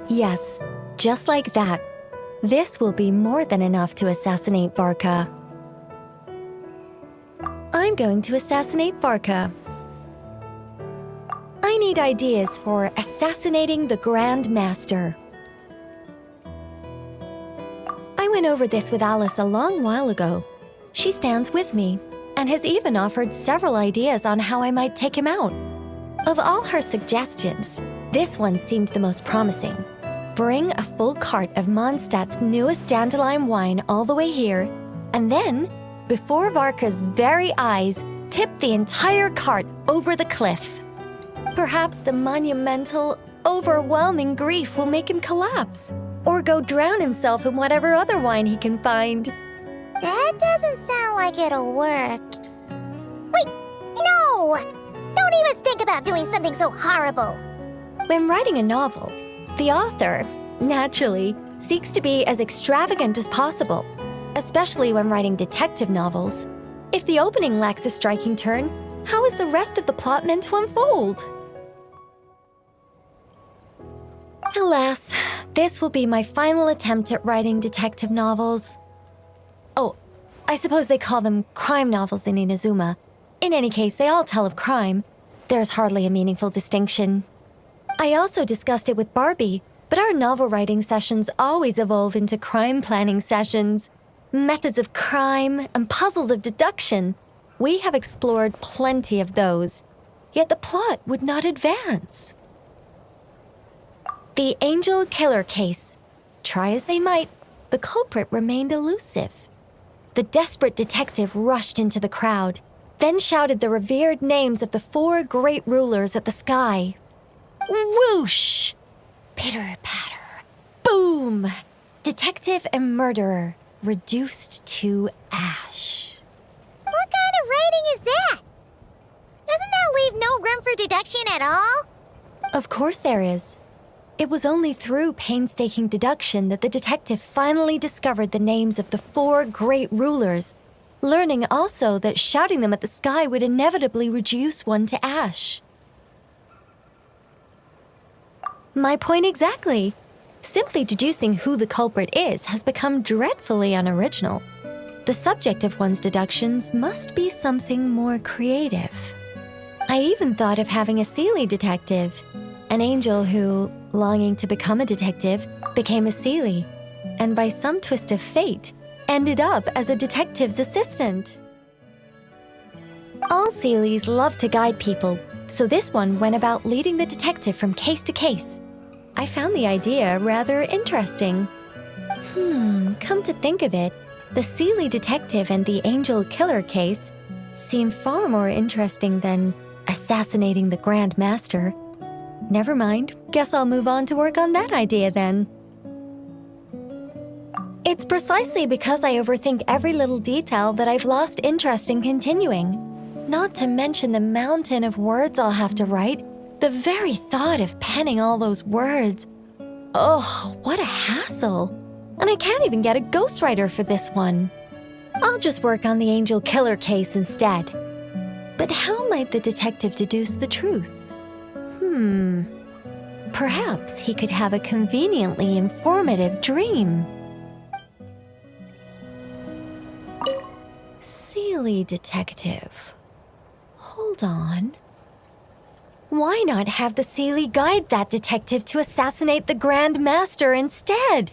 Yes, just like that. This will be more than enough to assassinate Varka. I'm going to assassinate Varka. I need ideas for assassinating the Grand Master. I went over this with Alice a long while ago. She stands with me and has even offered several ideas on how I might take him out. Of all her suggestions, this one seemed the most promising. Bring a full cart of Mondstadt's newest dandelion wine all the way here, and then, before Varka's very eyes, tip the entire cart over the cliff. Perhaps the monumental, overwhelming grief will make him collapse, or go drown himself in whatever other wine he can find. That doesn't sound like it'll work. Wait, no! Don't even think about doing something so horrible. When writing a novel, the author, naturally, seeks to be as extravagant as possible, especially when writing detective novels. If the opening lacks a striking turn, how is the rest of the plot meant to unfold? Alas, this will be my final attempt at writing detective novels. Oh, I suppose they call them crime novels in Inazuma. In any case, they all tell of crime. There's hardly a meaningful distinction. I also discussed it with Barbie, but our novel writing sessions always evolve into crime planning sessions. Methods of crime and puzzles of deduction. We have explored plenty of those, yet the plot would not advance. The Angel Killer case. Try as they might, the culprit remained elusive. The desperate detective rushed into the crowd, then shouted the revered names of the 4 great rulers at the sky. Whoosh! Pitter-patter. Boom! Detective and murderer reduced to ash. What kind of writing is that? Doesn't that leave no room for deduction at all? Of course there is. It was only through painstaking deduction that the detective finally discovered the names of the 4 great rulers, learning also that shouting them at the sky would inevitably reduce one to ash. My point exactly. Simply deducing who the culprit is has become dreadfully unoriginal. The subject of one's deductions must be something more creative. I even thought of having a Seelie detective, an angel who, longing to become a detective, became a Seelie, and by some twist of fate, ended up as a detective's assistant. All Seelies love to guide people, so this one went about leading the detective from case to case. I found the idea rather interesting. Come to think of it, the Seelie detective and the Angel Killer case seem far more interesting than assassinating the Grand Master. Never mind, guess I'll move on to work on that idea then. It's precisely because I overthink every little detail that I've lost interest in continuing. Not to mention the mountain of words I'll have to write. The very thought of penning all those words. Oh, what a hassle. And I can't even get a ghostwriter for this one. I'll just work on the Angel Killer case instead. But how might the detective deduce the truth? Perhaps he could have a conveniently informative dream. Seelie detective. Hold on. Why not have the Seelie guide that detective to assassinate the Grand Master instead?